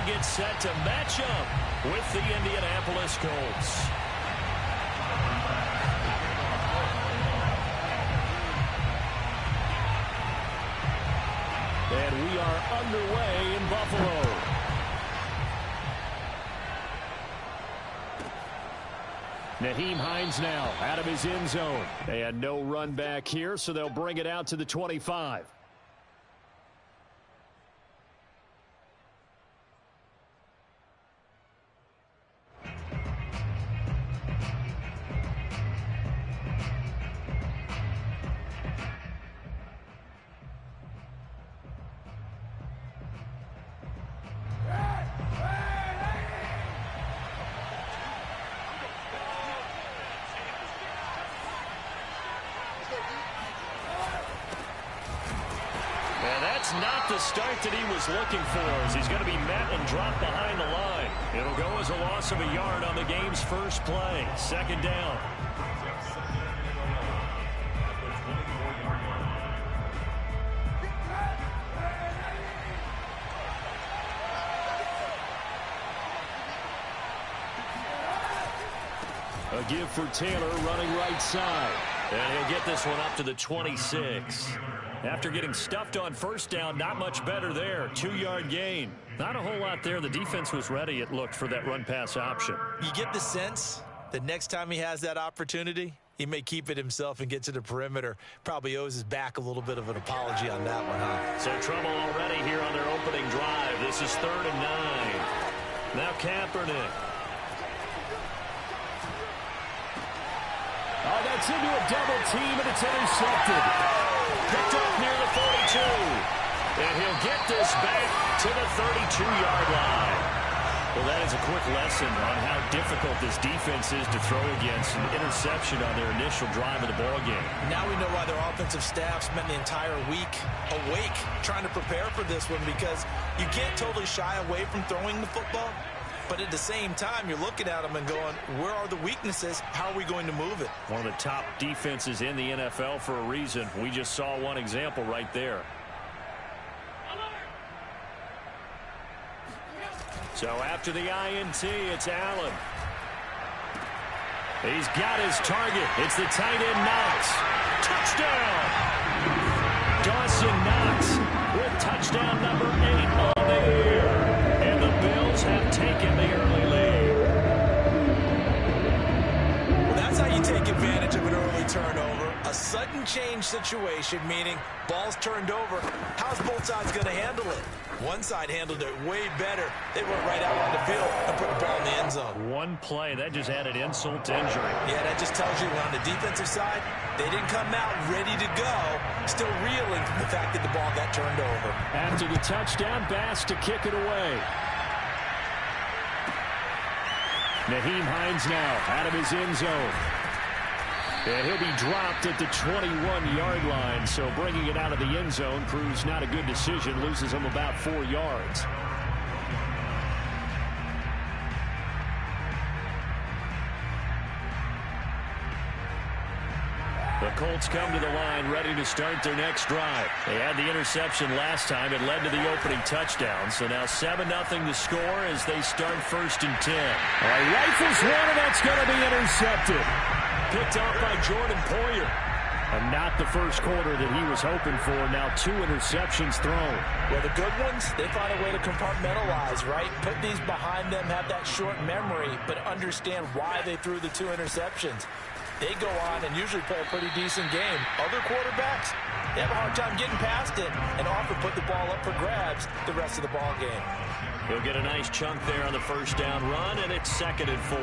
get set to match up with the Indianapolis Colts. And we are underway in Buffalo. Nyheim Hines now out of his end zone. And no run back here, so they'll bring it out to the 25. Not the start that he was looking for, as he's going to be met and dropped behind the line. It'll go as a loss of a yard on the game's first play. Second down. A give for Taylor running right side. And he'll get this one up to the 26. After getting stuffed on first down, not much better there. 2-yard gain. Not a whole lot there. The defense was ready, it looked, for that run-pass option. You get the sense that next time he has that opportunity, he may keep it himself and get to the perimeter. Probably owes his back a little bit of an apology on that one, huh? So trouble already here on their opening drive. This is 3rd and 9. Now Kaepernick. Oh, that's into a double team, and it's intercepted. Picked up near the 42. And he'll get this back to the 32-yard line. Well, that is a quick lesson on how difficult this defense is to throw against. An interception on their initial drive of the ballgame. Now we know why their offensive staff spent the entire week awake trying to prepare for this one, because you can't totally shy away from throwing the football. But at the same time, you're looking at them and going, where are the weaknesses? How are we going to move it? One of the top defenses in the NFL for a reason. We just saw one example right there. So after the INT, it's Allen. He's got his target. It's the tight end Knox. Touchdown! Dawson Knox with touchdown number 8 on the year. And the Bills have taken the early lead. Well, that's how you take advantage of an early turnover. A sudden change situation, meaning ball's turned over. How's both sides going to handle it? One side handled it way better. They went right out on the field and put the ball in the end zone. One play, that just added insult to injury. Yeah, that just tells you on the defensive side, they didn't come out ready to go, still reeling from the fact that the ball got turned over. After the touchdown, Bass to kick it away. Nyheim Hines now out of his end zone. And he'll be dropped at the 21-yard line, so bringing it out of the end zone proves not a good decision, loses him about 4 yards. The Colts come to the line ready to start their next drive. They had the interception last time. It led to the opening touchdown. So now 7-0 to score as they start 1st and 10. All right, rifles one, and that's going to be intercepted. Picked off by Jordan Poyer. And not the first quarter that he was hoping for. Now 2 interceptions thrown. Well, the good ones, they find a way to compartmentalize, right? Put these behind them, have that short memory, but understand why they threw the 2 interceptions. They go on and usually play a pretty decent game. Other quarterbacks, they have a hard time getting past it and often put the ball up for grabs the rest of the ball game. He'll get a nice chunk there on the first down run, and it's 2nd and 4.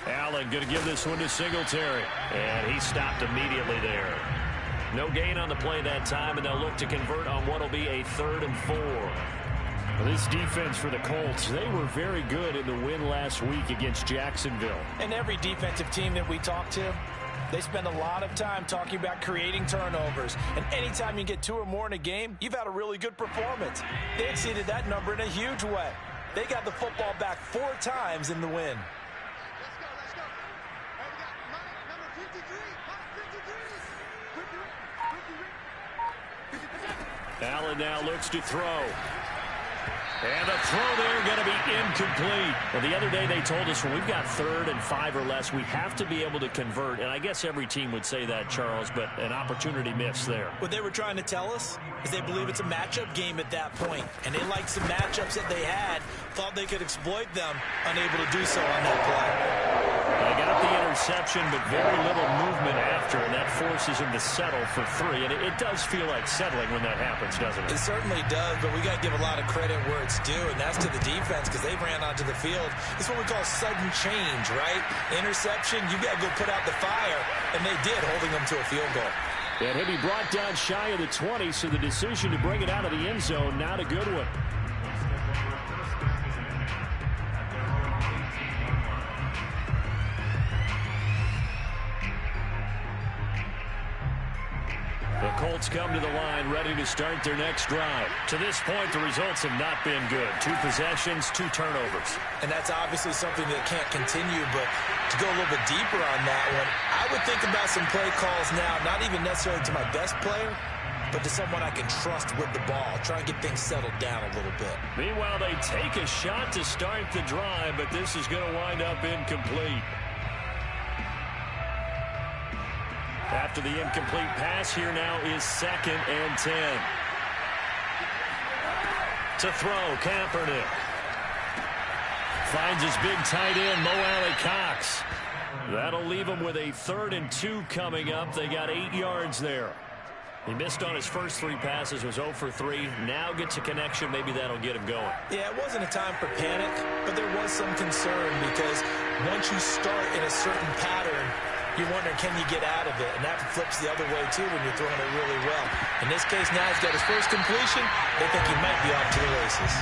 Allen going to give this one to Singletary. And he stopped immediately there. No gain on the play that time, and they'll look to convert on what will be a 3rd and 4. Well, this defense for the Colts, they were very good in the win last week against Jacksonville. And every defensive team that we talk to, they spend a lot of time talking about creating turnovers. And anytime you get 2 or more in a game, you've had a really good performance. They exceeded that number in a huge way. They got the football back 4 times in the win. Allen now looks to throw. And the throw there going to be incomplete. Well, the other day they told us when we've got 3rd and 5 or less, we have to be able to convert. And I guess every team would say that, Charles, but an opportunity missed there. What they were trying to tell us is they believe it's a matchup game at that point. And they liked some matchups that they had, thought they could exploit them, unable to do so on that play. They got the interception, but very little movement after, and that forces him to settle for 3. And it does feel like settling when that happens, doesn't it? It certainly does, but we got to give a lot of credit where it's due, and that's to the defense because they ran onto the field. It's what we call sudden change, right? Interception, you got to go put out the fire, and they did, holding them to a field goal. And he'll be brought down shy of the 20, so the decision to bring it out of the end zone, not a good one. The Colts come to the line, ready to start their next drive. To this point, the results have not been good. 2 possessions, 2 turnovers. And that's obviously something that can't continue, but to go a little bit deeper on that one, I would think about some play calls now, not even necessarily to my best player, but to someone I can trust with the ball. Try and get things settled down a little bit. Meanwhile, they take a shot to start the drive, but this is going to wind up incomplete. After the incomplete pass, here now is 2nd and 10. To throw, Kaepernick. Finds his big tight end, Mo Alley-Cox. That'll leave him with a 3rd and 2 coming up. They got 8 yards there. He missed on his first 3 passes, was 0 for 3. Now gets a connection. Maybe that'll get him going. Yeah, it wasn't a time for panic, but there was some concern because once you start in a certain pattern, you wonder, can you get out of it? And that flips the other way, too, when you're throwing it really well. In this case, now he's got his first completion. They think he might be off to the races.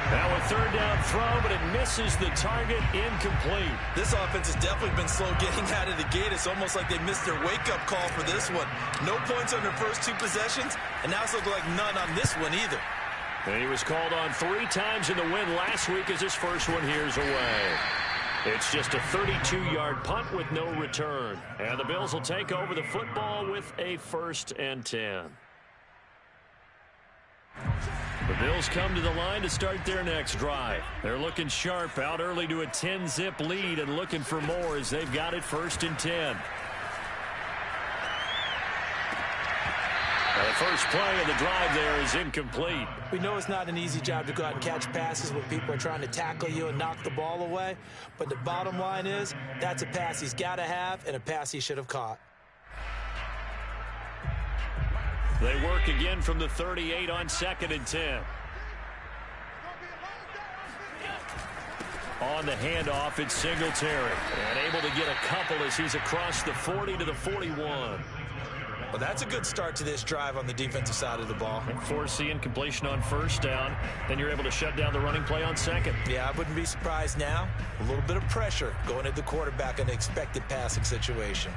Now a 3rd down throw, but it misses the target, incomplete. This offense has definitely been slow getting out of the gate. It's almost like they missed their wake-up call for this one. No points on their first 2 possessions, and now it's looking like none on this one either. And he was called on 3 times in the win last week as his first one here's away. It's just a 32-yard punt with no return. And the Bills will take over the football with a 1st and 10. The Bills come to the line to start their next drive. They're looking sharp, out early to a 10-zip lead and looking for more as they've got it 1st and 10. The first play of the drive there is incomplete. We know it's not an easy job to go out and catch passes when people are trying to tackle you and knock the ball away. But the bottom line is, that's a pass he's got to have and a pass he should have caught. They work again from the 38 on 2nd and 10. On the handoff, it's Singletary. And able to get a couple as he's across the 40 to the 41. Well, that's a good start to this drive on the defensive side of the ball. Force the incompletion on 1st down. Then you're able to shut down the running play on 2nd. Yeah, I wouldn't be surprised now. A little bit of pressure going at the quarterback in an expected passing situation.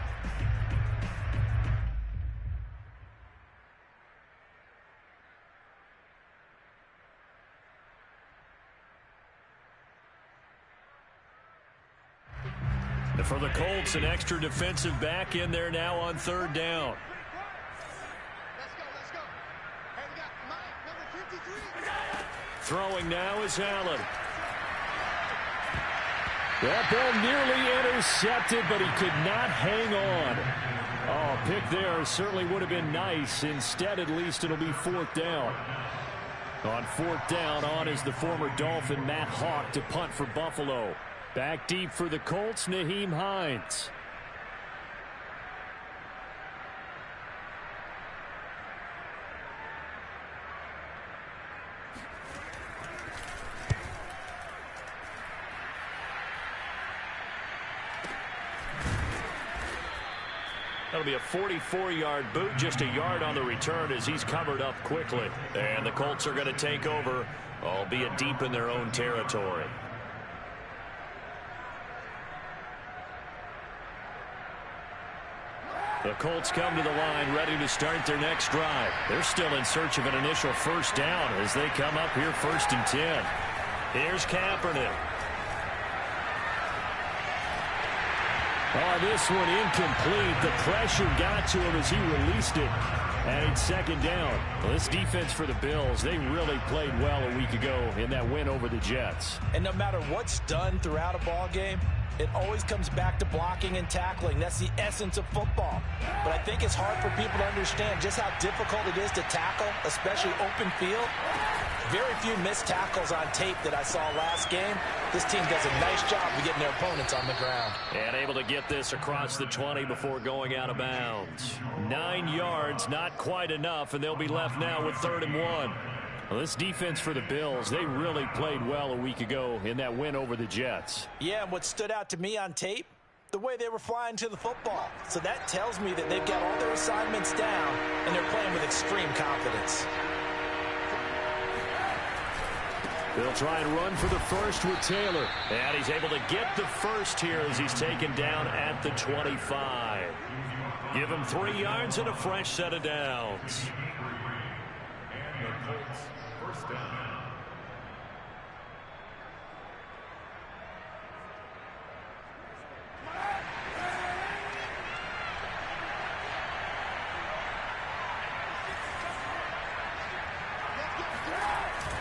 And for the Colts, an extra defensive back in there now on 3rd down. Throwing now is Allen. That ball nearly intercepted, but he could not hang on. Oh, pick there certainly would have been nice. Instead, at least it'll be 4th down. On 4th down, on is the former Dolphin Matt Hawk to punt for Buffalo. Back deep for the Colts, Nyheim Hines. That'll be a 44-yard boot, just a yard on the return as he's covered up quickly. And the Colts are going to take over, albeit deep in their own territory. The Colts come to the line, ready to start their next drive. They're still in search of an initial 1st down as they come up here 1st and 10. Here's Kaepernick. Oh, this one incomplete. The pressure got to him as he released it. And it's second down. Well, this defense for the Bills, they really played well a week ago in that win over the Jets. And no matter what's done throughout a ball game, it always comes back to blocking and tackling. That's the essence of football. But I think it's hard for people to understand just how difficult it is to tackle, especially open field. Very few missed tackles on tape that I saw last game. This team does a nice job of getting their opponents on the ground. And able to get this across the 20 before going out of bounds. 9 yards, not quite enough, and they'll be left now with 3rd and 1. Well, this defense for the Bills, they really played well a week ago in that win over the Jets. Yeah, and what stood out to me on tape, the way they were flying to the football. So that tells me that they've got all their assignments down, and they're playing with extreme confidence. They'll try and run for the first with Taylor. And he's able to get the first here as he's taken down at the 25. Give him 3 yards and a fresh set of downs. And the Colts first down.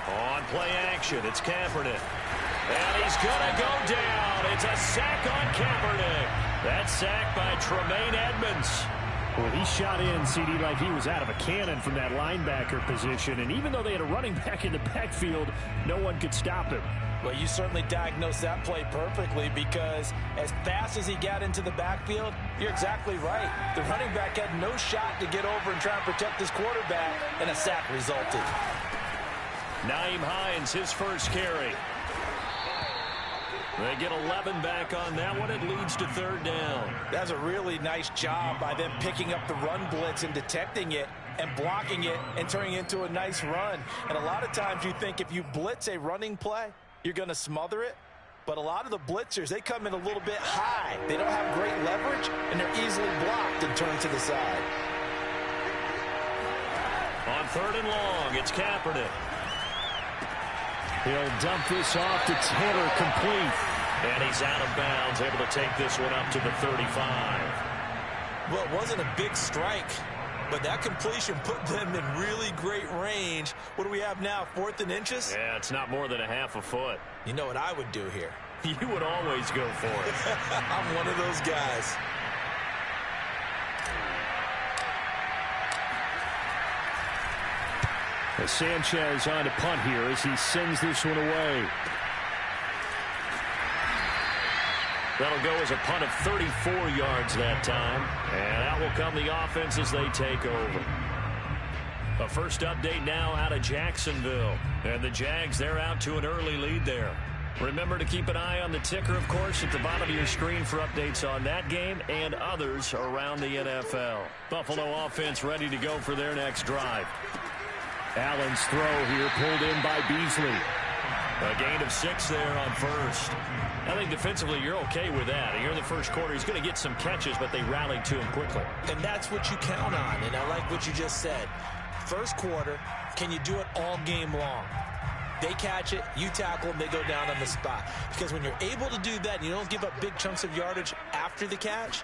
On play action, it's Kaepernick. And he's going to go down. It's a sack on Kaepernick. That sack by Tremaine Edmonds. Well, he shot in, CD, like he was out of a cannon from that linebacker position. And even though they had a running back in the backfield, no one could stop him. Well, you certainly diagnosed that play perfectly because as fast as he got into the backfield, you're exactly right. The running back had no shot to get over and try and protect his quarterback, and a sack resulted. Naeem Hines, his first carry. They get 11 back on that one. It leads to 3rd down. That's a really nice job by them picking up the run blitz and detecting it and blocking it and turning it into a nice run. And a lot of times you think if you blitz a running play, you're going to smother it. But a lot of the blitzers, they come in a little bit high. They don't have great leverage, and they're easily blocked and turned to the side. On 3rd and long, it's Kaepernick. He'll dump this off to Taylor, complete. And he's out of bounds, able to take this one up to the 35. Well, it wasn't a big strike, but that completion put them in really great range. What do we have now, 4th and inches? Yeah, it's not more than a half a foot. You know what I would do here? You would always go for it. I'm one of those guys. Sanchez on to punt here as he sends this one away. That'll go as a punt of 34 yards that time. And out will come the offense as they take over. A first update now out of Jacksonville. And the Jags, they're out to an early lead there. Remember to keep an eye on the ticker, of course, at the bottom of your screen for updates on that game and others around the NFL. Buffalo offense ready to go for their next drive. Allen's throw here pulled in by Beasley. A gain of 6 there on first. I think defensively you're okay with that. Here in the first quarter, he's going to get some catches, but they rallied to him quickly. And that's what you count on, and I like what you just said. First quarter, can you do it all game long? They catch it, you tackle them, they go down on the spot. Because when you're able to do that and you don't give up big chunks of yardage after the catch,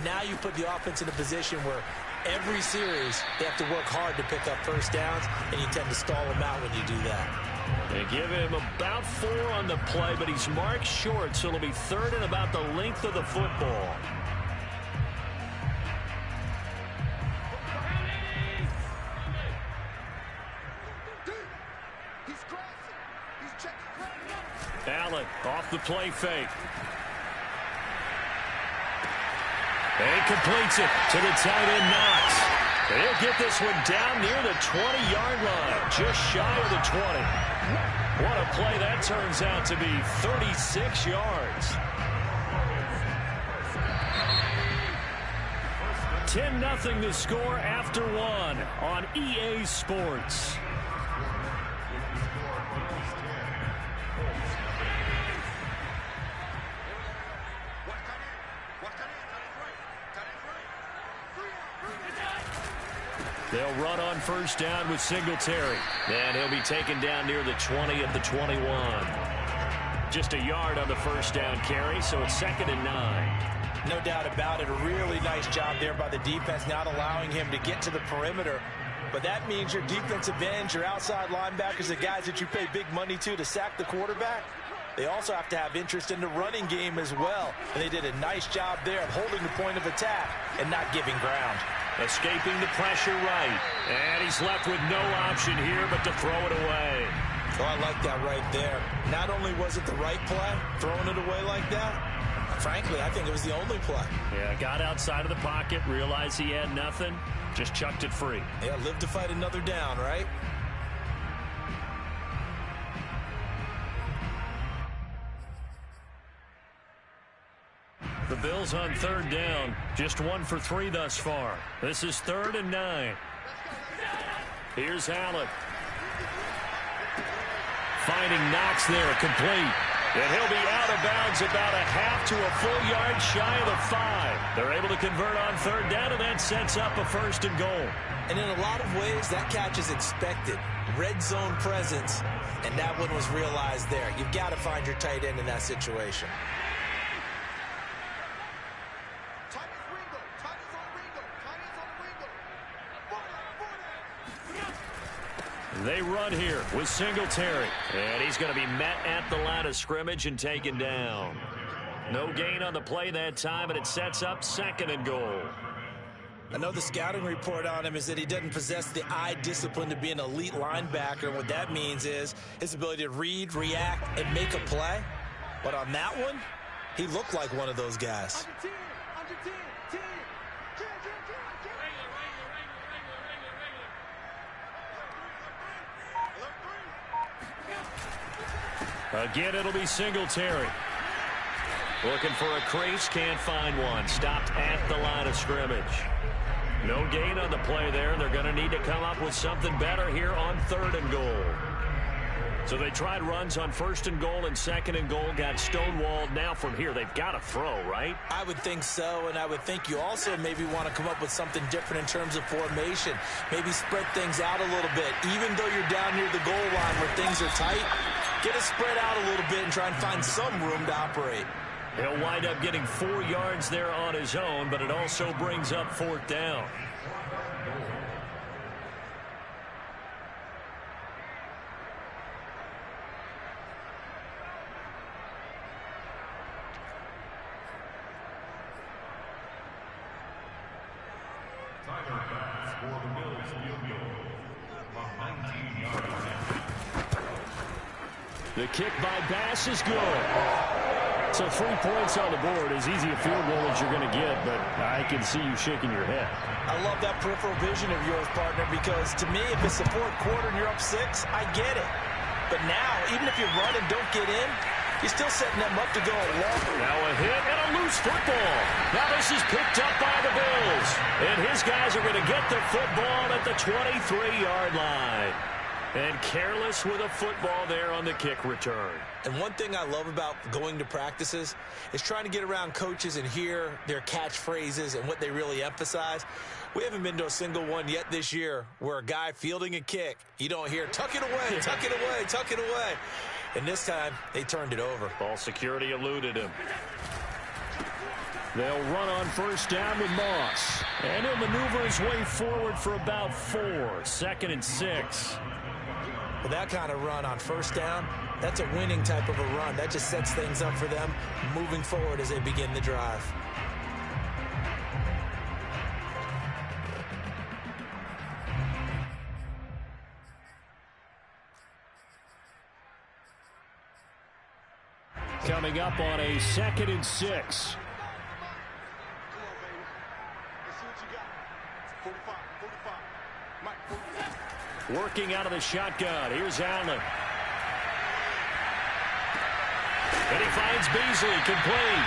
now you put the offense in a position where every series they have to work hard to pick up first downs, and you tend to stall them out when you do that. They give him about 4 on the play, but he's marked short, so it'll be 3rd and about the length of the football. Allen off the play fake. And he completes it to the tight end Knox. He'll get this one down near the 20-yard line, just shy of the 20. What a play that turns out to be, 36 yards. 10-0 the score after 1 on EA Sports. They'll run on first down with Singletary. And he'll be taken down near the 20 at the 21. Just a yard on the first down carry, so it's 2nd and 9. No doubt about it. A really nice job there by the defense, not allowing him to get to the perimeter. But that means your defensive ends, your outside linebackers, the guys that you pay big money to sack the quarterback, they also have to have interest in the running game as well. And they did a nice job there of holding the point of attack and not giving ground. Escaping the pressure right. And he's left with no option here but to throw it away. Oh, I like that right there. Not only was it the right play, throwing it away like that, frankly, I think it was the only play. Yeah, got outside of the pocket, realized he had nothing, just chucked it free. Yeah, live to fight another down, right? The Bills on third down, just 1 for 3 thus far. This is 3rd and 9. Here's Allen. Finding Knox there, complete. And he'll be out of bounds about a half to a full yard shy of the 5. They're able to convert on third down, and that sets up a 1st and goal. And in a lot of ways, that catch is expected. Red zone presence, and that one was realized there. You've got to find your tight end in that situation. They run here with Singletary. And he's going to be met at the line of scrimmage and taken down. No gain on the play that time, and it sets up 2nd and goal. I know the scouting report on him is that he doesn't possess the eye discipline to be an elite linebacker. And what that means is his ability to read, react, and make a play. But on that one, he looked like one of those guys. Again, it'll be Singletary. Looking for a crease, can't find one. Stopped at the line of scrimmage. No gain on the play there. They're going to need to come up with something better here on 3rd and goal. So they tried runs on 1st and goal and 2nd and goal. Got stonewalled. Now from here, they've got to throw, right? I would think so, and I would think you also maybe want to come up with something different in terms of formation. Maybe spread things out a little bit. Even though you're down near the goal line where things are tight, get it spread out a little bit and try and find some room to operate. He'll wind up getting 4 yards there on his own, but it also brings up 4th down. Tyler Bass for the Bills field goal from 19 yards out. The kick by Bass is good. So 3 points on the board, as easy a field goal as you're going to get, but I can see you shaking your head. I love that peripheral vision of yours, partner, because to me, if it's the 4th quarter and you're up 6, I get it. But now, even if you run and don't get in, you're still setting them up to go long. Now a hit and a loose football. Now this is picked up by the Bills. And his guys are going to get the football at the 23-yard line. And careless with a football there on the kick return. And one thing I love about going to practices is trying to get around coaches and hear their catchphrases and what they really emphasize. We haven't been to a single one yet this year where a guy fielding a kick, you don't hear, tuck it away, tuck it away, tuck it away. And this time, they turned it over. Ball security eluded him. They'll run on 1st down with Moss. And he'll maneuver his way forward for about 4. 2nd and 6. With that kind of run on 1st down, that's a winning type of a run. That just sets things up for them moving forward as they begin the drive. Coming up on a 2nd and 6. Working out of the shotgun. Here's Allen. And he finds Beasley, complete.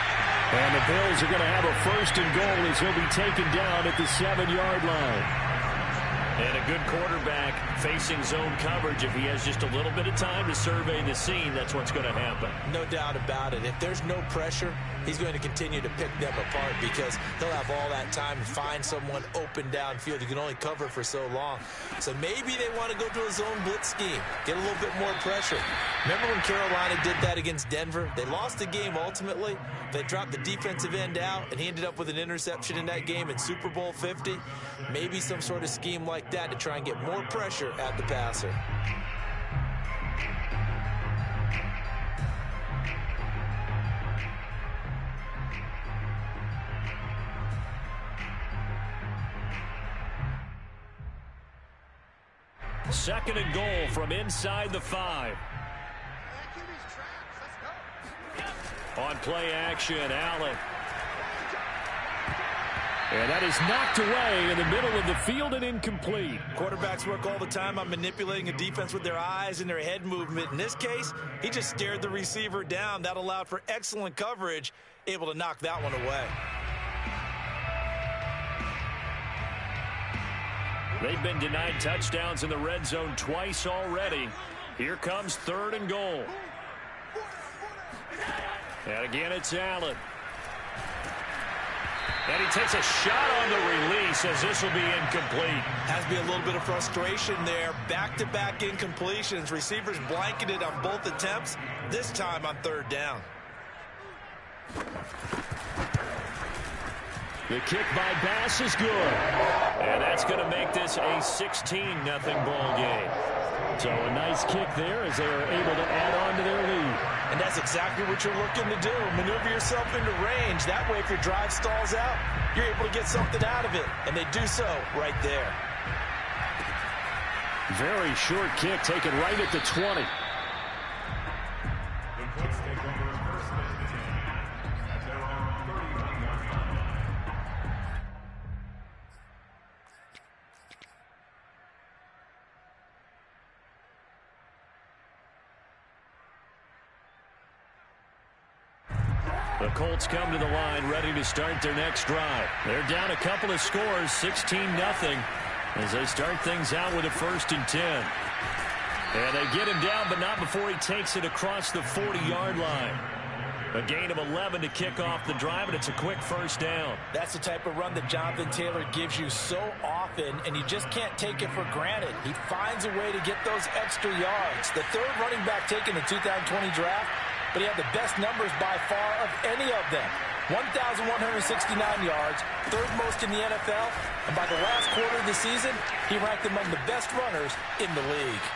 And the Bills are going to have a 1st and goal as he'll be taken down at the 7-yard line. And a good quarterback facing zone coverage. If he has just a little bit of time to survey the scene, that's what's going to happen. No doubt about it. If there's no pressure, he's going to continue to pick them apart because he'll have all that time to find someone open downfield. You can only cover for so long. So maybe they want to go to a zone blitz scheme, get a little bit more pressure. Remember when Carolina did that against Denver? They lost the game ultimately. They dropped the defensive end out, and he ended up with an interception in that game in Super Bowl 50. Maybe some sort of scheme like that to try and get more pressure at the passer. Second and goal from inside the 5. On play action, Allen. And that is knocked away in the middle of the field and incomplete. Quarterbacks work all the time on manipulating a defense with their eyes and their head movement. In this case, he just stared the receiver down. That allowed for excellent coverage, able to knock that one away. They've been denied touchdowns in the red zone twice already. Here comes third and goal. And again, it's Allen. And he takes a shot on the release as this will be incomplete. Has to be a little bit of frustration there. Back-to-back incompletions. Receivers blanketed on both attempts, this time on third down. The kick by Bass is good. And that's going to make this a 16-0 ball game. So a nice kick there as they are able to add on to their lead. And that's exactly what you're looking to do. Maneuver yourself into range. That way, if your drive stalls out, you're able to get something out of it. And they do so right there. Very short kick taken right at the 20. The Colts take over first and 10 at their own 31-yard line. The Colts come to the line ready to start their next drive. They're down a couple of scores, 16-0, as they start things out with a 1st and 10. And they get him down, but not before he takes it across the 40-yard line. A gain of 11 to kick off the drive, and it's a quick first down. That's the type of run that Jonathan Taylor gives you so often, and you just can't take it for granted. He finds a way to get those extra yards. The third running back taken the 2020 draft, but he had the best numbers by far of any of them. 1,169 yards, third most in the NFL, and by the last quarter of the season, he ranked among the best runners in the league.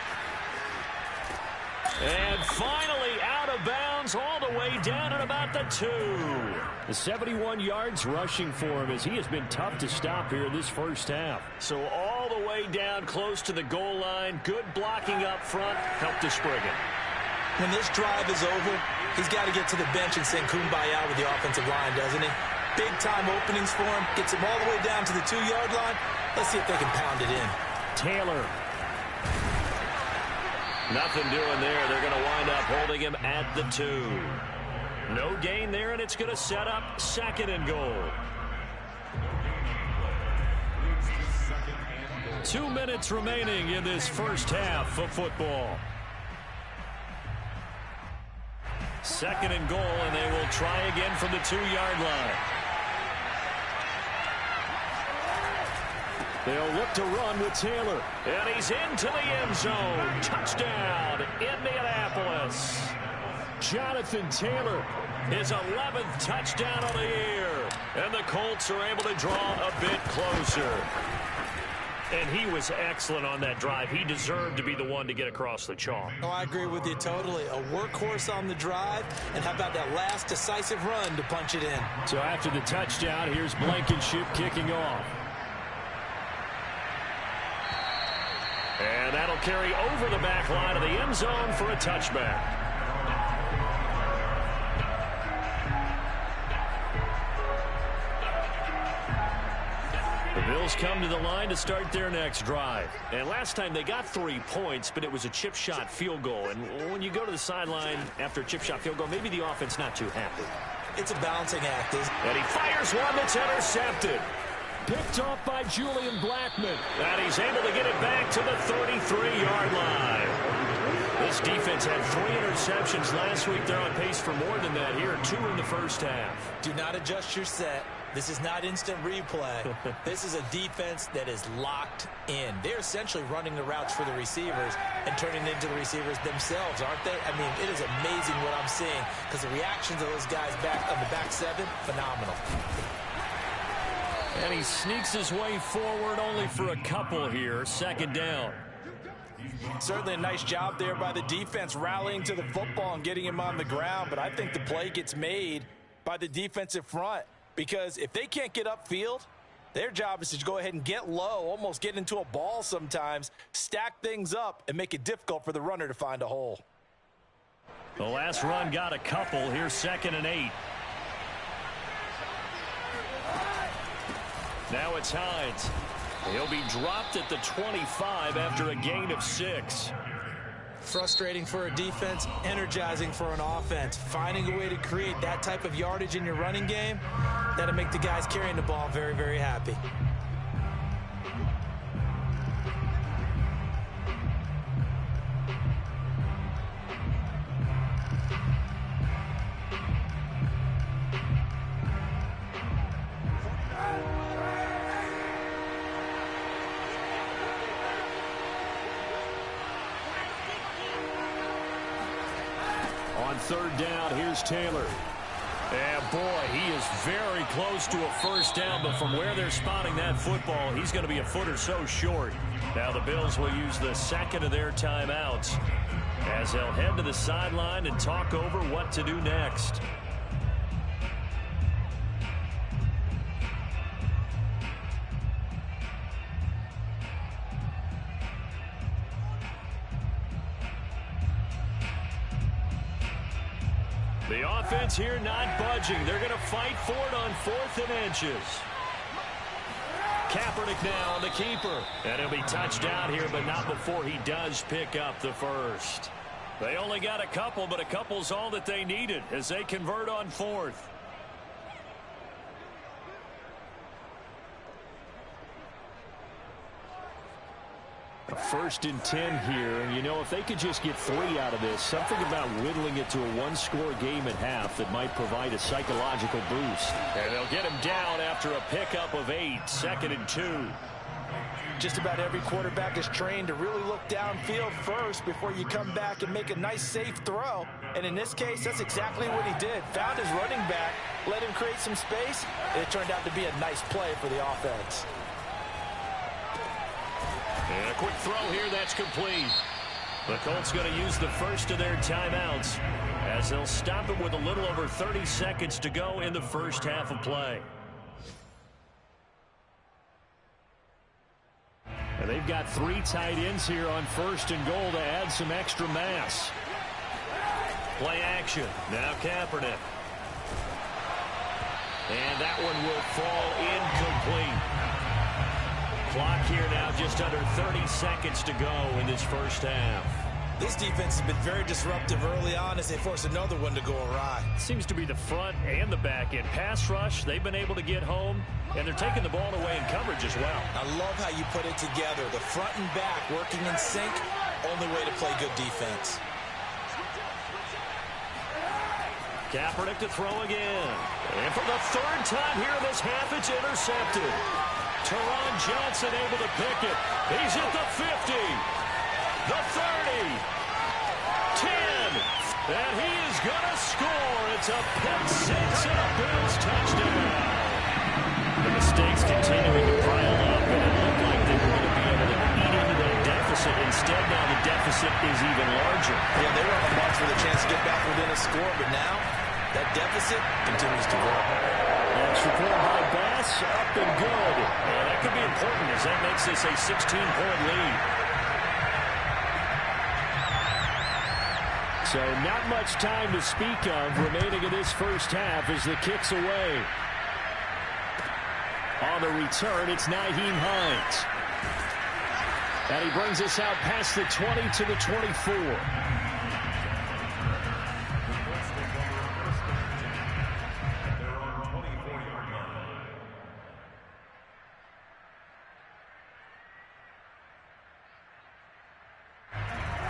And finally out of bounds all the way down at about the 2. The 71 yards rushing for him as he has been tough to stop here this first half. So all the way down close to the goal line. Good blocking up front. Helped to spring it. When this drive is over, he's got to get to the bench and sing kumbaya with the offensive line, doesn't he? Big-time openings for him. Gets him all the way down to the 2-yard line. Let's see if they can pound it in. Taylor. Nothing doing there. They're going to wind up holding him at the 2. No gain there, and it's going to set up 2nd and goal. 2 minutes remaining in this first half of football. 2nd and goal, and they will try again from the 2-yard line. They'll look to run with Taylor. And he's into the end zone. Touchdown, Indianapolis. Jonathan Taylor, his 11th touchdown of the year. And the Colts are able to draw a bit closer. And he was excellent on that drive. He deserved to be the one to get across the chalk. Oh, I agree with you totally. A workhorse on the drive. And how about that last decisive run to punch it in? So after the touchdown, here's Blankenship kicking off. And that'll carry over the back line of the end zone for a touchback. The Bills come to the line to start their next drive. And last time they got 3 points, but it was a chip shot field goal. And when you go to the sideline after a chip shot field goal, maybe the offense not too happy. It's a balancing act, isn't it? And he fires one that's intercepted. picked off by Julian Blackmon. And he's able to get it back to the 33-yard line. This defense had 3 interceptions last week. They're on pace for more than that here. 2 in the first half. Do not adjust your set. This is not instant replay. This is a defense that is locked in. They're essentially running the routes for the receivers and turning it into the receivers themselves, aren't they? I mean, it is amazing what I'm seeing because the reactions of those guys back on the back 7, phenomenal. And he sneaks his way forward only for a couple here. 2nd down. Certainly a nice job there by the defense rallying to the football and getting him on the ground, but I think the play gets made by the defensive front. Because if they can't get upfield, their job is to go ahead and get low, almost get into a ball sometimes, stack things up, and make it difficult for the runner to find a hole. The last run got a couple. Here's 2nd and 8. Now it's Hines. He'll be dropped at the 25 after a gain of 6. Frustrating for a defense, energizing for an offense. Finding a way to create that type of yardage in your running game, that'll make the guys carrying the ball very, very happy. On 3rd down, here's Taylor. And boy, he is very close to a first down, but from where they're spotting that football, he's going to be a foot or so short. Now the Bills will use the 2nd of their timeouts as they'll head to the sideline and talk over what to do next. The offense here not budging. They're going to fight for it on 4th and inches. Kaepernick now on the keeper. And he'll be touchdown here, but not before he does pick up the first. They only got a couple, but a couple's all that they needed as they convert on 4th. A 1st and 10 here, and you know, if they could just get 3 out of this, something about whittling it to a 1-score game at half that might provide a psychological boost. And they'll get him down after a pickup of 8, 2nd and 2. Just about every quarterback is trained to really look downfield first before you come back and make a nice, safe throw. And in this case, that's exactly what he did. Found his running back, let him create some space, and it turned out to be a nice play for the offense. And a quick throw here, that's complete. The Colts going to use the first of their timeouts as they'll stop it with a little over 30 seconds to go in the first half of play. And they've got 3 tight ends here on 1st and goal to add some extra mass. Play action. Now Kaepernick. And that one will fall incomplete. Clock here now just under 30 seconds to go in this first half. This defense has been very disruptive early on as they force another one to go awry. Seems to be the front and the back end. Pass rush, they've been able to get home, and they're taking the ball away in coverage as well. I love how you put it together. The front and back working in sync, only way to play good defense. Kaepernick to throw again. And for the 3rd time here in this half, it's intercepted. Teron Johnson able to pick it. He's at the 50, the 30, 10, and he is going to score. It's a pick 6 and a Bills touchdown. The mistakes continuing to pile up, and it looked like they were going to be able to eat into that deficit. Instead, now the deficit is even larger. Yeah, they were on a march with a chance to get back within a score, but now that deficit continues to grow. Extra point by Bass, up and good. And that could be important as that makes this a 16-point lead. So not much time to speak of remaining in this first half as the kick's away. On the return, it's Nyheim Hines. And he brings us out past the 20 to the 24.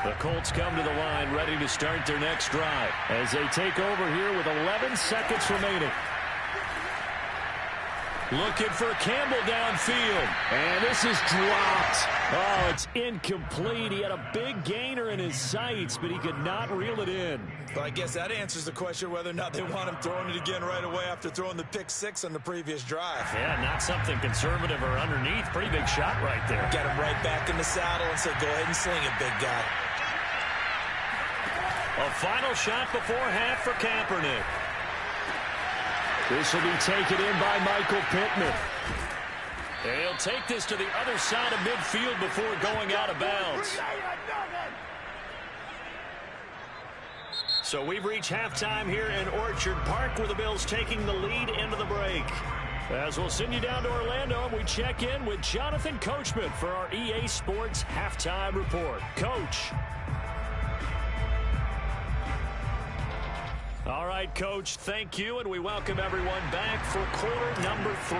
The Colts come to the line ready to start their next drive as they take over here with 11 seconds remaining. Looking for Campbell downfield. And this is dropped. Oh, it's incomplete. He had a big gainer in his sights, but he could not reel it in. Well, I guess that answers the question whether or not they want him throwing it again right away after throwing the pick six on the previous drive. Yeah, not something conservative or underneath. Pretty big shot right there. Got him right back in the saddle and said, go ahead and sling it, big guy. A final shot before half for Kaepernick. This will be taken in by Michael Pittman. And he'll take this to the other side of midfield before going out of bounds. So we've reached halftime here in Orchard Park, where the Bills taking the lead into the break. As we'll send you down to Orlando, and we check in with Jonathan Coachman for our EA Sports Halftime Report. Coach. All right, Coach, thank you, and we welcome everyone back for quarter number 3.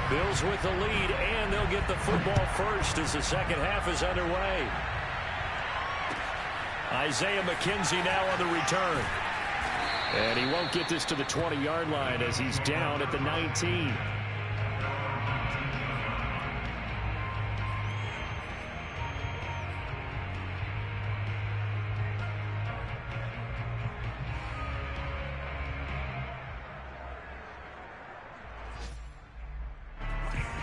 Bills with the lead, and they'll get the football first as the second half is underway. Isaiah McKenzie now on the return. And he won't get this to the 20-yard line as he's down at the 19.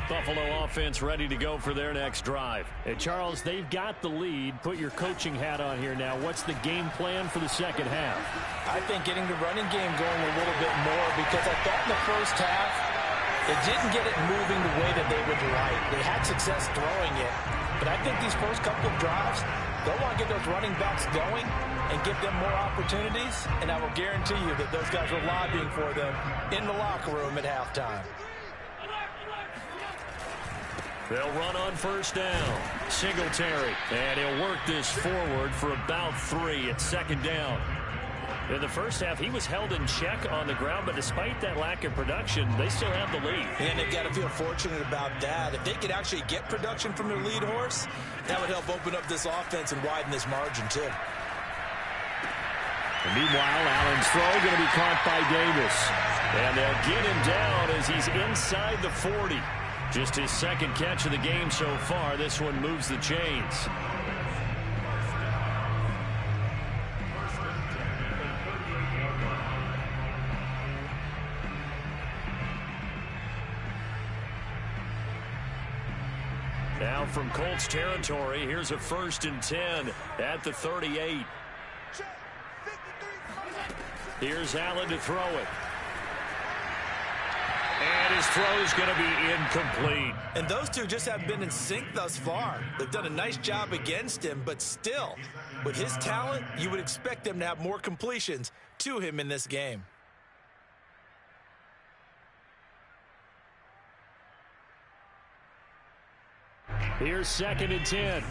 Buffalo offense ready to go for their next drive. Hey, Charles, they've got the lead. Put your coaching hat on here now. What's the game plan for the second half? I think getting the running game going a little bit more, because I thought in the first half they didn't get it moving the way that they would like. They had success throwing it, but I think these first couple of drives, they'll want to get those running backs going and give them more opportunities, and I will guarantee you that those guys were lobbying for them in the locker room at halftime. They'll run on first down. Singletary. And he'll work this forward for about 3 at second down. In the first half, he was held in check on the ground, but despite that lack of production, they still have the lead. And they've got to feel fortunate about that. If they could actually get production from their lead horse, that would help open up this offense and widen this margin, too. And meanwhile, Allen's throw going to be caught by Davis. And they'll get him down as he's inside the 40. Just his second catch of the game so far. This one moves the chains. Now from Colts territory, here's a 1st and 10 at the 38. Here's Allen to throw it. And his throw's going to be incomplete. And those two just haven't been in sync thus far. They've done a nice job against him, but still, with his talent, you would expect them to have more completions to him in this game. Here's 2nd and 10.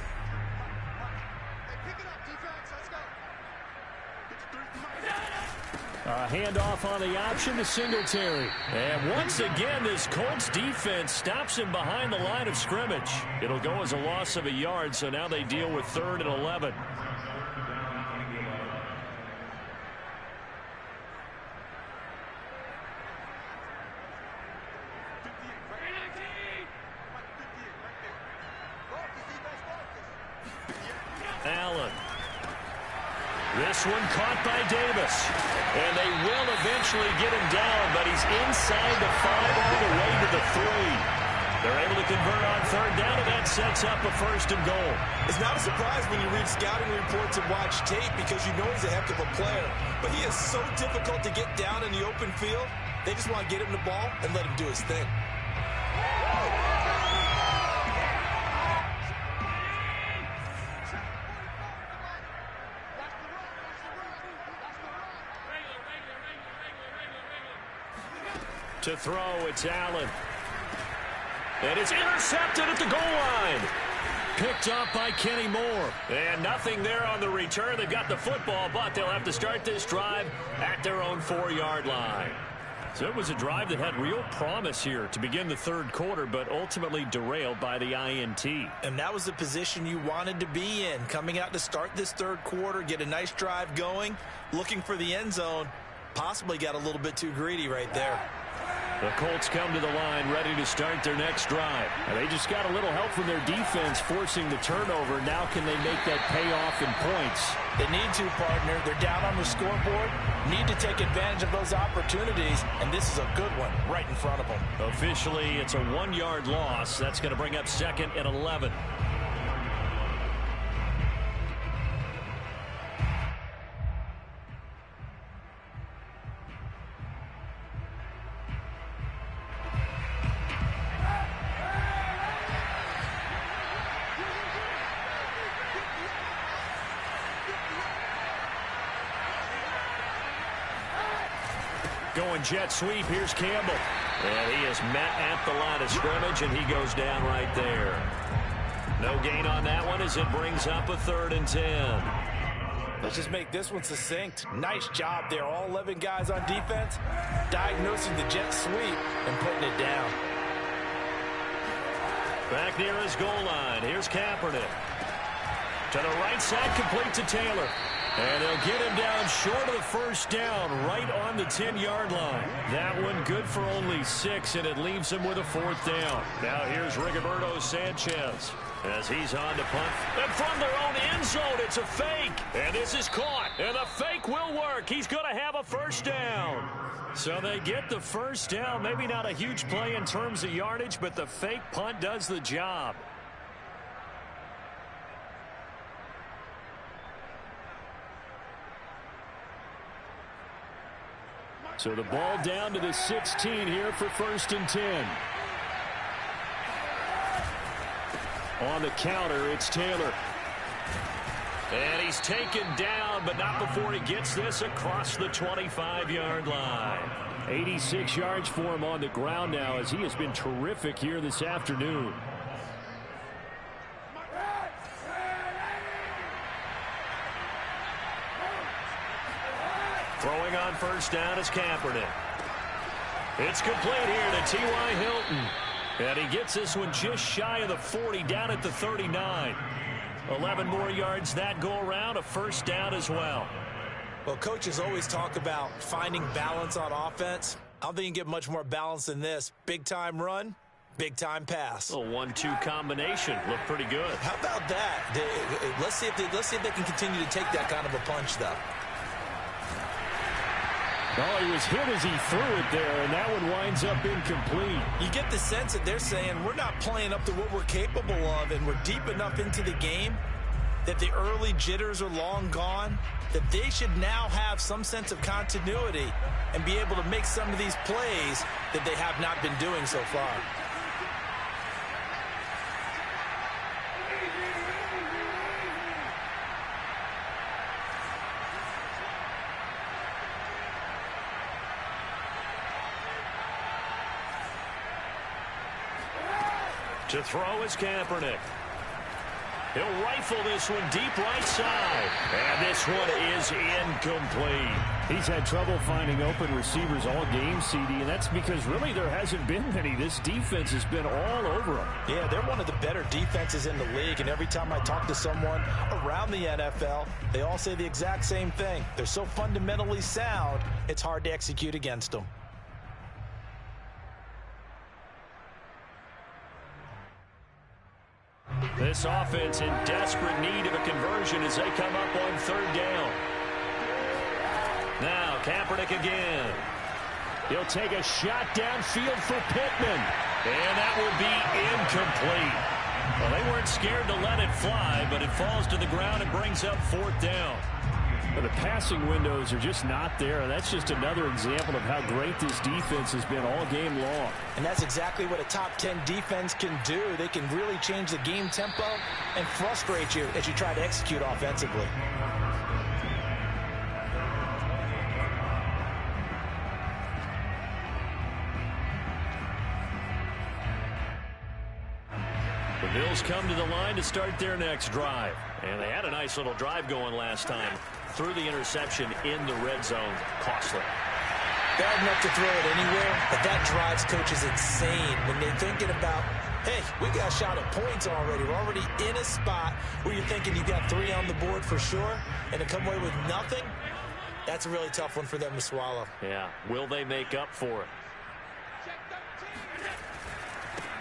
A handoff on the option to Singletary. And once again, this Colts defense stops him behind the line of scrimmage. It'll go as a loss of a yard, so now they deal with 3rd and 11. Allen. This one caught by Davis. And they will eventually get him down, but he's inside the 5 all the way to the 3. They're able to convert on 3rd down, and that sets up a 1st and goal. It's not a surprise when you read scouting reports and watch tape, because you know he's a heck of a player. But he is so difficult to get down in the open field. They just want to get him the ball and let him do his thing. To throw, it's Allen. And it's intercepted at the goal line. Picked up by Kenny Moore. And nothing there on the return. They've got the football, but they'll have to start this drive at their own 4-yard line. So it was a drive that had real promise here to begin the third quarter, but ultimately derailed by the INT. And that was the position you wanted to be in, coming out to start this third quarter, get a nice drive going, looking for the end zone. Possibly got a little bit too greedy right there. The Colts come to the line ready to start their next drive. And they just got a little help from their defense forcing the turnover. Now can they make that pay off in points? They need to, partner. They're down on the scoreboard. Need to take advantage of those opportunities. And this is a good one right in front of them. Officially, it's a 1-yard loss. That's going to bring up 2nd and 11. Going jet sweep. Here's Campbell. And he is met at the line of scrimmage, and he goes down right there. No gain on that one as it brings up a 3rd and 10. Let's just make this one succinct. Nice job there. All 11 guys on defense diagnosing the jet sweep and putting it down. Back near his goal line. Here's Kaepernick. To the right side, complete to Taylor. And they'll get him down short of the first down, right on the 10-yard line. That one good for only 6, and it leaves him with a 4th down. Now here's Rigoberto Sanchez as he's on to punt. And from their own end zone, it's a fake. And this is caught. And the fake will work. He's going to have a 1st down. So they get the 1st down. Maybe not a huge play in terms of yardage, but the fake punt does the job. So the ball down to the 16 here for 1st and 10. On the counter, it's Taylor. And he's taken down, but not before he gets this across the 25-yard line. 86 yards for him on the ground now, as he has been terrific here this afternoon. Throwing on 1st down is Kaepernick. It's complete here to T.Y. Hilton. And he gets this one just shy of the 40, down at the 39. 11 more yards that go around, a 1st down as well. Well, coaches always talk about finding balance on offense. I don't think you can get much more balance than this. Big-time run, big-time pass. A 1-2 combination. Looked pretty good. How about that? Let's see if they can continue to take that kind of a punch, though. Oh, he was hit as he threw it there, and that one winds up incomplete. You get the sense that they're saying we're not playing up to what we're capable of, and we're deep enough into the game that the early jitters are long gone, that they should now have some sense of continuity and be able to make some of these plays that they have not been doing so far. To throw is Kaepernick. He'll rifle this one deep right side. And this one is incomplete. He's had trouble finding open receivers all game, CD, and that's because really there hasn't been many. This defense has been all over them. Yeah, they're one of the better defenses in the league, and every time I talk to someone around the NFL, they all say the exact same thing. They're so fundamentally sound, it's hard to execute against them. This offense in desperate need of a conversion as they come up on 3rd down. Now Kaepernick again. He'll take a shot downfield for Pittman. And that will be incomplete. Well, they weren't scared to let it fly, but it falls to the ground and brings up 4th down. But the passing windows are just not there, and that's just another example of how great this defense has been all game long. And that's exactly what a top 10 defense can do. They can really change the game tempo and frustrate you as you try to execute offensively. The Bills come to the line to start their next drive. And they had a nice little drive going last time. Through the interception in the red zone. Costly. Bad enough to throw it anywhere, but that drives coaches insane when they're thinking about, hey, we got a shot at points already. We're already in a spot where you're thinking you got 3 on the board for sure, and to come away with nothing, that's a really tough one for them to swallow. Yeah, will they make up for it?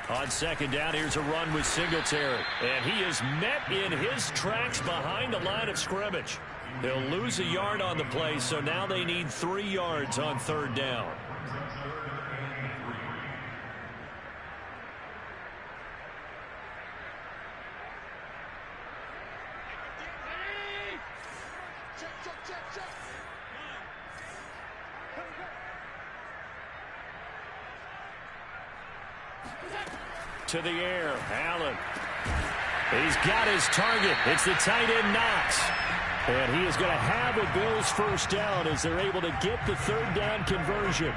On second down, here's a run with Singletary. And he is met in his tracks behind the line of scrimmage. He'll lose a yard on the play, so now they need 3 yards on third down. To the air, Allen. He's got his target. It's the tight end, Knox. And he is going to have a Bills first down as they're able to get the third down conversion.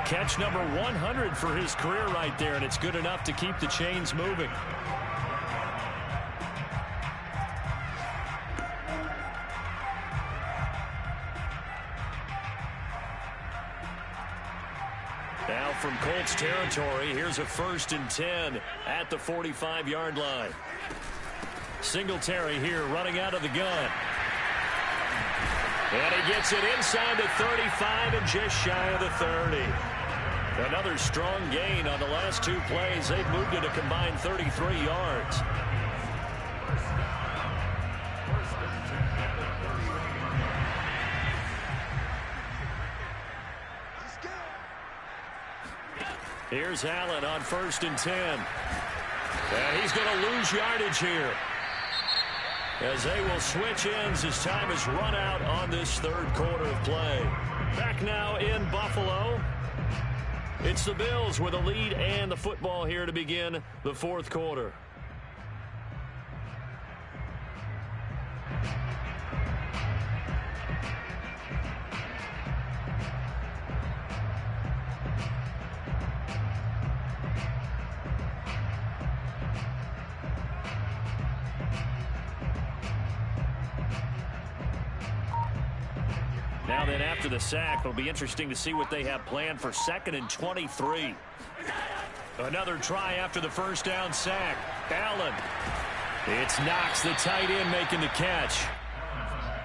Catch number 100 for his career right there, and it's good enough to keep the chains moving. Now from Colts territory, here's a 1st and 10 at the 45-yard line. Singletary here running out of the gun. And he gets it inside the 35 and just shy of the 30. Another strong gain on the last 2 plays. They've moved it a combined 33 yards. Here's Allen on 1st and 10. And he's going to lose yardage here, as they will switch ends as time has run out on this third quarter of play. Back now in Buffalo. It's the Bills with a lead and the football here to begin the fourth quarter. Now then, after the sack, it'll be interesting to see what they have planned for 2nd and 23. Another try after the first down sack. Allen. It's Knox, the tight end, making the catch.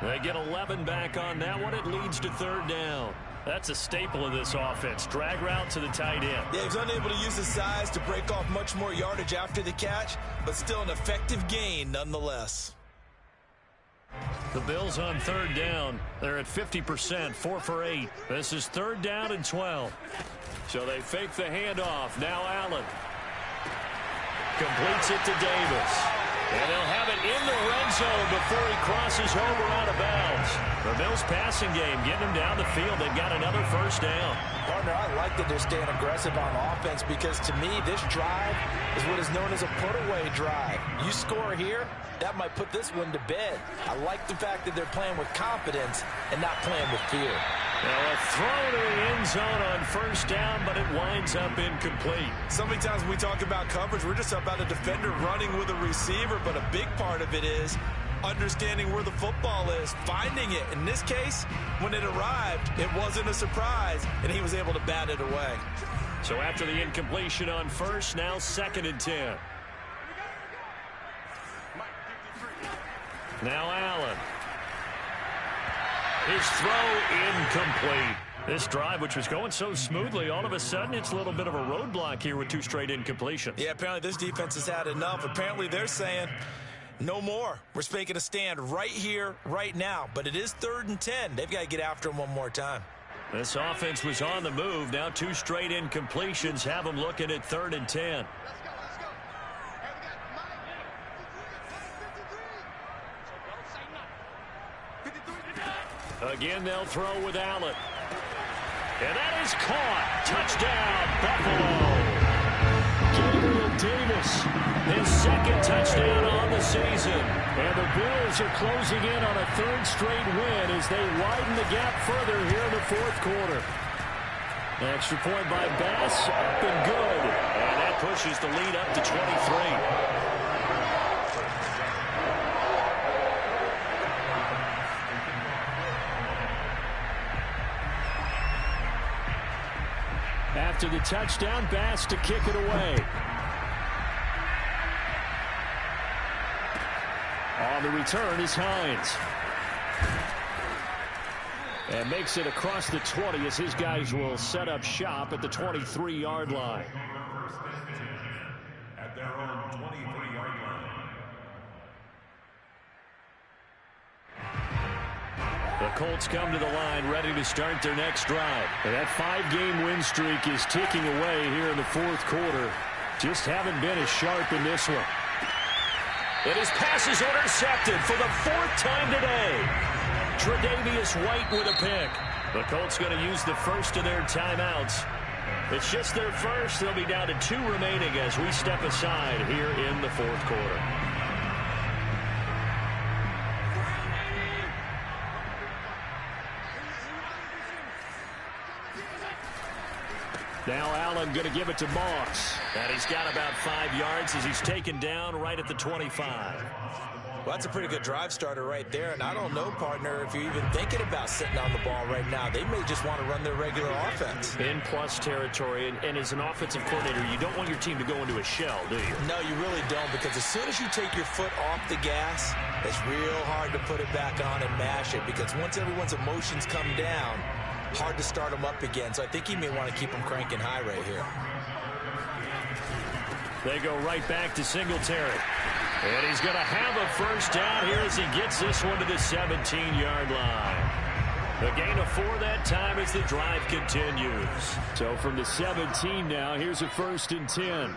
They get 11 back on that one. It leads to third down. That's a staple of this offense. Drag route to the tight end. Yeah, he's unable to use his size to break off much more yardage after the catch, but still an effective gain nonetheless. The Bills on third down. They're at 50%, 4 for 8. This is 3rd down and 12. So they fake the handoff. Now Allen completes it to Davis. And they'll have it in the red zone before he crosses over out of bounds. The Bills passing game getting them down the field. They've got another first down. Partner, I like that they're staying aggressive on offense because to me this drive is what is known as a put-away drive. You score here, that might put this one to bed. I like the fact that they're playing with confidence and not playing with fear. Now a throw to the end zone on first down, but it winds up incomplete. So many times when we talk about coverage, we're just about a defender running with a receiver, but a big part of it is understanding where the football is, finding it. In this case, when it arrived, it wasn't a surprise, and he was able to bat it away. So after the incompletion on first, now 2nd and 10. Now Allen. His throw incomplete. This drive, which was going so smoothly, all of a sudden it's a little bit of a roadblock here with 2 straight incompletions. Yeah, apparently this defense has had enough. Apparently they're saying no more. We're making a stand right here, right now. But it is 3rd and 10. They've got to get after him one more time. This offense was on the move. Now 2 straight incompletions have them looking at 3rd and 10. Again, they'll throw with Allen. And that is caught. Touchdown, Buffalo. Gabriel Davis, his 2nd touchdown on the season. And the Bills are closing in on a 3rd straight win as they widen the gap further here in the 4th quarter. Extra point by Bass, up and good. And that pushes the lead up to 23. After the touchdown, Bass to kick it away. On the return is Hines. And makes it across the 20 as his guys will set up shop at the 23-yard line. At their own 23-yard line. The Colts come to the line ready to start their next drive. And that 5-game win streak is ticking away here in the fourth quarter. Just haven't been as sharp in this one. And his pass is intercepted for the 4th time today. Tre'Davious White with a pick. The Colts going to use the first of their timeouts. It's just their first. They'll be down to 2 remaining as we step aside here in the fourth quarter. Now Allen going to give it to Moss. And he's got about 5 yards as he's taken down right at the 25. Well, that's a pretty good drive starter right there. And I don't know, partner, if you're even thinking about sitting on the ball right now. They may just want to run their regular offense. In plus territory. And as an offensive coordinator, you don't want your team to go into a shell, do you? No, you really don't, because as soon as you take your foot off the gas, it's real hard to put it back on and mash it, because once everyone's emotions come down, hard to start them up again. So I think he may want to keep them cranking high right here. They go right back to Singletary. And he's going to have a first down here as he gets this one to the 17-yard line. A gain of 4 that time as the drive continues. So from the 17 now, here's a 1st and 10.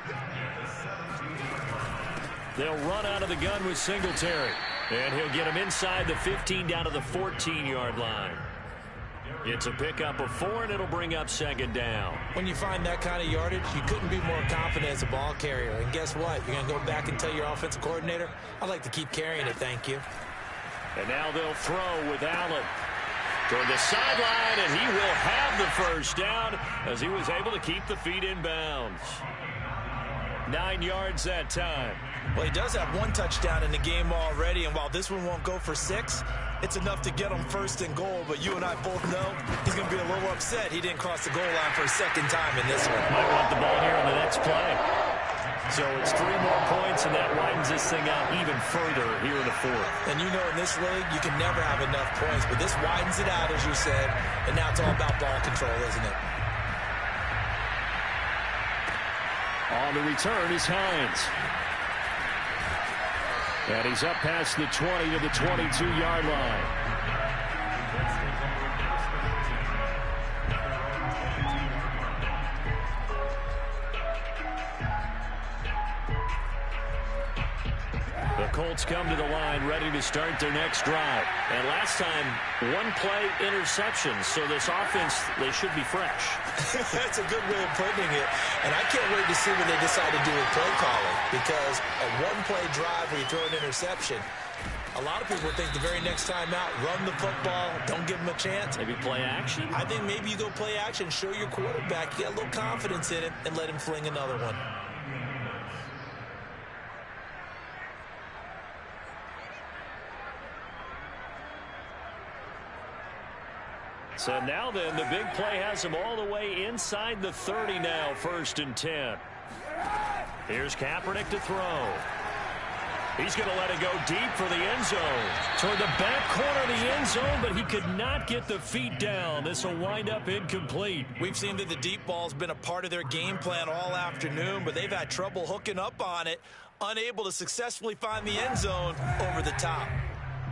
They'll run out of the gun with Singletary. And he'll get him inside the 15 down to the 14-yard line. It's a pickup of 4, and it'll bring up 2nd down. When you find that kind of yardage, you couldn't be more confident as a ball carrier. And guess what? You're going to go back and tell your offensive coordinator, I'd like to keep carrying it, thank you. And now they'll throw with Allen toward the sideline, and he will have the first down as he was able to keep the feet in bounds. 9 yards that time. Well, he does have 1 touchdown in the game already, and while this one won't go for 6, it's enough to get him 1st and goal. But you and I both know he's going to be a little upset he didn't cross the goal line for a 2nd time in this one. Might want the ball here on the next play. So it's 3 more points, and that widens this thing out even further here in the 4th. And you know, in this league, you can never have enough points, but this widens it out, as you said, and now it's all about ball control, isn't it? On the return is Hines. And he's up past the 20 to the 22-yard line. The Colts come to the line ready to start their next drive. And last time, 1-play interception. So this offense, they should be fresh. That's a good way of putting it. And I can't wait to see what they decide to do with play calling. Because a 1-play drive where you throw an interception, a lot of people think the very next time out, run the football, don't give them a chance. Maybe play action? I think maybe you go play action, show your quarterback, you got a little confidence in it, and let him fling another one. So now then, the big play has him all the way inside the 30 now, 1st and 10. Here's Kaepernick to throw. He's going to let it go deep for the end zone. Toward the back corner of the end zone, but he could not get the feet down. This will wind up incomplete. We've seen that the deep ball's been a part of their game plan all afternoon, but they've had trouble hooking up on it, unable to successfully find the end zone over the top.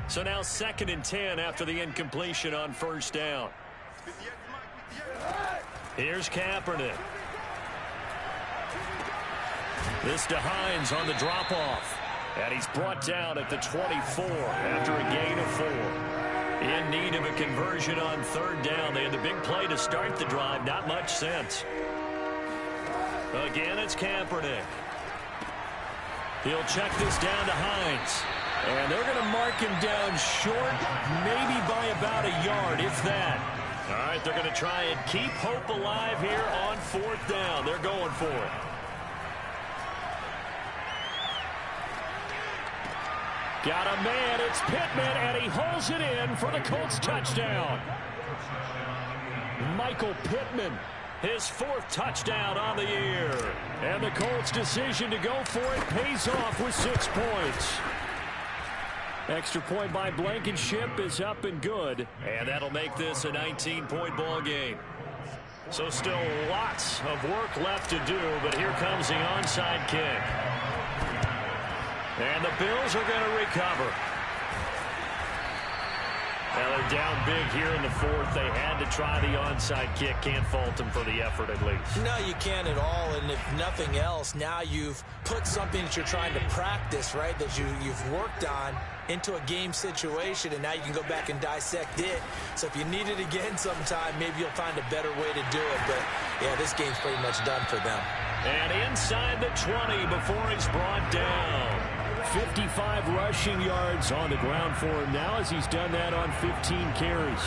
So now 2nd and 10 after the incompletion on 1st down. Here's Kaepernick. This to Hines on the drop-off. And he's brought down at the 24 after a gain of 4. In need of a conversion on 3rd down. They had the big play to start the drive. Not much sense. Again, it's Kaepernick. He'll check this down to Hines. And they're going to mark him down short, maybe by about a yard, if that. All right, they're going to try and keep hope alive here on 4th down. They're going for it. Got a man, it's Pittman, and he holds it in for the Colts touchdown. Michael Pittman His fourth touchdown on the year. And the Colts' decision to go for it pays off with 6 points. Extra point by Blankenship is up and good. And that'll make this a 19-point ball game. So still lots of work left to do, but here comes the onside kick. And the Bills are going to recover. Now they're down big here in the fourth. They had to try the onside kick. Can't fault them for the effort at least. No, you can't at all. And if nothing else, now you've put something that you're trying to practice, right, that you've worked on into a game situation, and now you can go back and dissect it. So if you need it again sometime, maybe you'll find a better way to do it. But, yeah, this game's pretty much done for them. And inside the 20 before he's brought down. 55 rushing yards on the ground for him now as he's done that on 15 carries.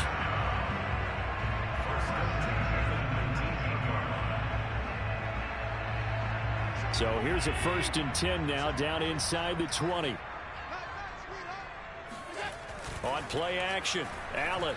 So here's a 1st and 10 now down inside the 20. On play action, Allen.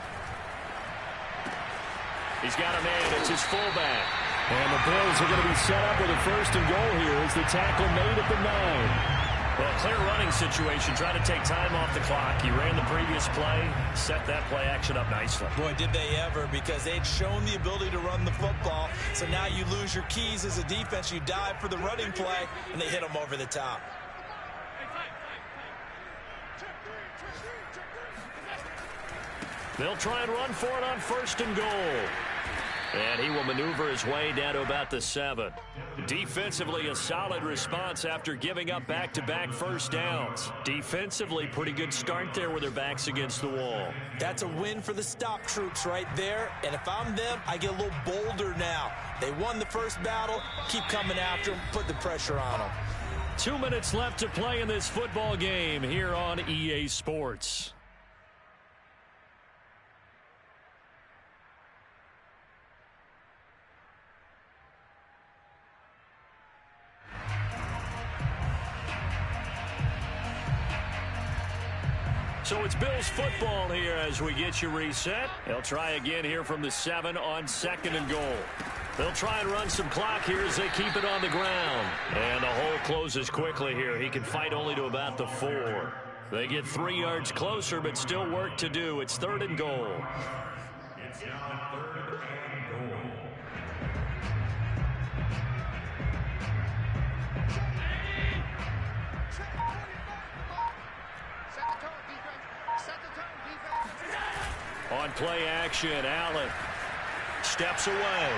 He's got a man. It's his fullback. And the Bills are going to be set up with a 1st and goal here as the tackle made at the 9. Well, clear running situation. Try to take time off the clock. He ran the previous play, set that play action up nicely. Boy, did they ever, because they'd shown the ability to run the football. So now you lose your keys as a defense. You dive for the running play, and they hit them over the top. They'll try and run for it on 1st and goal. And he will maneuver his way down to about the 7. Defensively, a solid response after giving up back-to-back first downs. Defensively, pretty good start there with their backs against the wall. That's a win for the stop troops right there. And if I'm them, I get a little bolder now. They won the first battle. Keep coming after them. Put the pressure on them. 2 minutes left to play in this football game here on EA Sports. So it's Bills football here as we get you reset. They'll try again here from the 7 on 2nd and goal. They'll try and run some clock here as they keep it on the ground. And the hole closes quickly here. He can fight only to about the 4. They get 3 yards closer, but still work to do. It's 3rd and goal. It's now 3rd and goal. On play action, Allen steps away.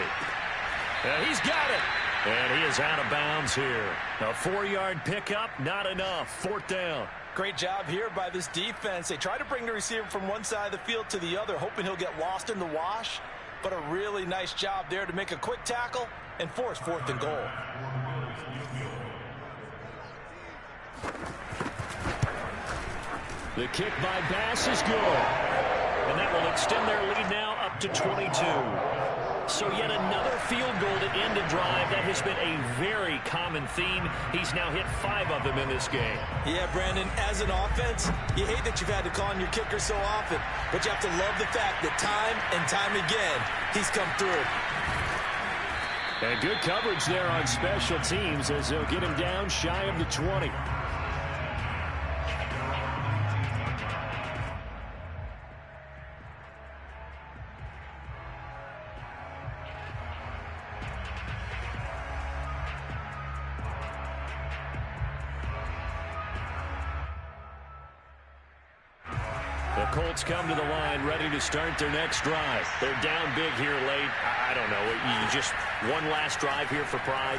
And he's got it. And he is out of bounds here. A 4-yard pickup, not enough. 4th down. Great job here by this defense. They try to bring the receiver from one side of the field to the other, hoping he'll get lost in the wash. But a really nice job there to make a quick tackle and force 4th and goal. The kick by Bass is good. And that will extend their lead now up to 22. So yet another field goal to end a drive. That has been a very common theme. He's now hit 5 of them in this game. Yeah, Brandon, as an offense, you hate that you've had to call on your kicker so often. But you have to love the fact that time and time again, he's come through. And good coverage there on special teams as they'll get him down shy of the 20. The Colts come to the line ready to start their next drive. They're down big here late. I don't know. You just one last drive here for pride.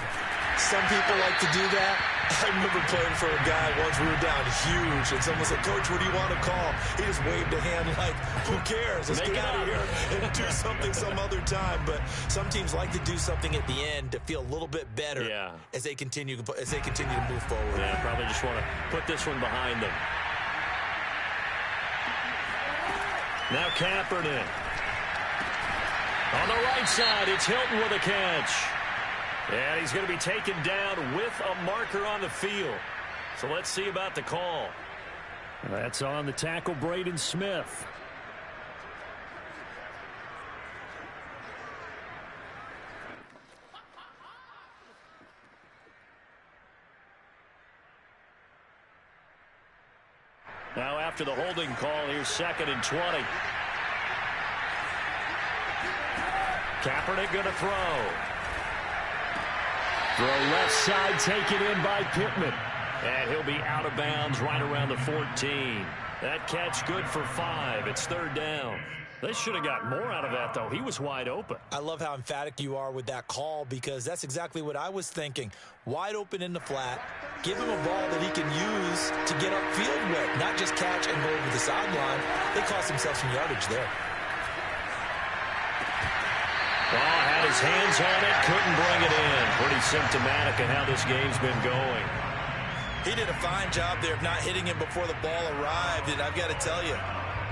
Some people like to do that. I remember playing for a guy once. We were down huge, and someone said, "Coach, what do you want to call?" He just waved a hand like, "Who cares? Let's get out of here and do something some other time." But some teams like to do something at the end to feel a little bit better as they continue to move forward. Yeah, probably just want to put this one behind them. Now Kaepernick. On the right side, it's Hilton with a catch. And he's going to be taken down with a marker on the field. So let's see about the call. That's on the tackle, Braden Smith. Now after the holding call, here's 2nd and 20. Kaepernick going to throw. Throw left side taken in by Pittman. And he'll be out of bounds right around the 14. That catch good for 5. It's 3rd down. They should have got more out of that, though. He was wide open. I love how emphatic you are with that call because that's exactly what I was thinking. Wide open in the flat. Give him a ball that he can use to get upfield with, not just catch and go over the sideline. They cost themselves some yardage there. Ball had his hands on it, couldn't bring it in. Pretty symptomatic of how this game's been going. He did a fine job there of not hitting him before the ball arrived, and I've got to tell you,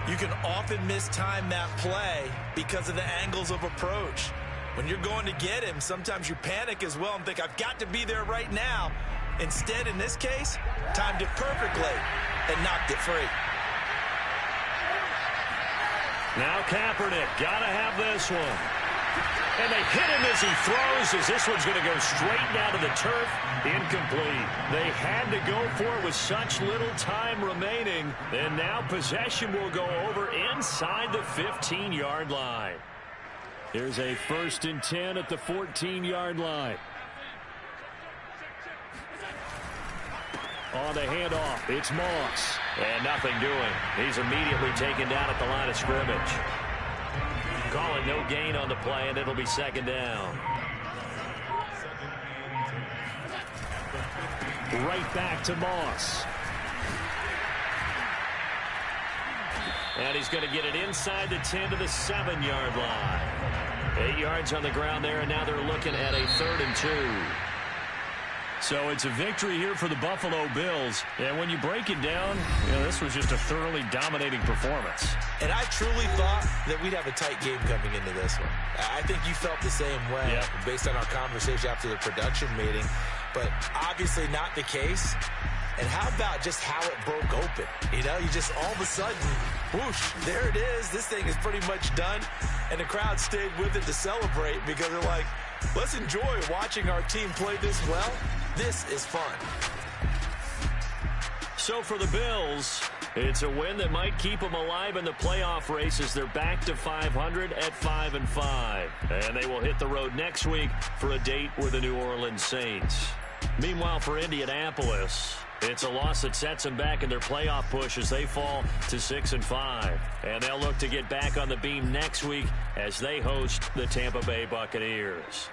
you can often mistime that play because of the angles of approach. When you're going to get him, sometimes you panic as well and think, I've got to be there right now. Instead, in this case, timed it perfectly and knocked it free. Now Kaepernick, got to have this one. And they hit him as he throws, as this one's going to go straight down to the turf. Incomplete. They had to go for it with such little time remaining. And now possession will go over inside the 15-yard line. Here's a 1st and 10 at the 14-yard line. On the handoff, it's Moss. And nothing doing. He's immediately taken down at the line of scrimmage. Calling no gain on the play, and it'll be 2nd down. Right back to Moss. And he's going to get it inside the 10 to the 7-yard line. 8 yards on the ground there, and now they're looking at a 3rd and 2. So it's a victory here for the Buffalo Bills. And when you break it down, this was just a thoroughly dominating performance. And I truly thought that we'd have a tight game coming into this one. I think you felt the same way based on our conversation after the production meeting. But obviously not the case. And how about just how it broke open? You just all of a sudden, whoosh, there it is. This thing is pretty much done. And the crowd stayed with it to celebrate because they're like, let's enjoy watching our team play this well. This is fun. So for the Bills, it's a win that might keep them alive in the playoff race as they're back to 500 at 5-5. And they will hit the road next week for a date with the New Orleans Saints. Meanwhile, for Indianapolis, it's a loss that sets them back in their playoff push as they fall to 6-5. And they'll look to get back on the beam next week as they host the Tampa Bay Buccaneers.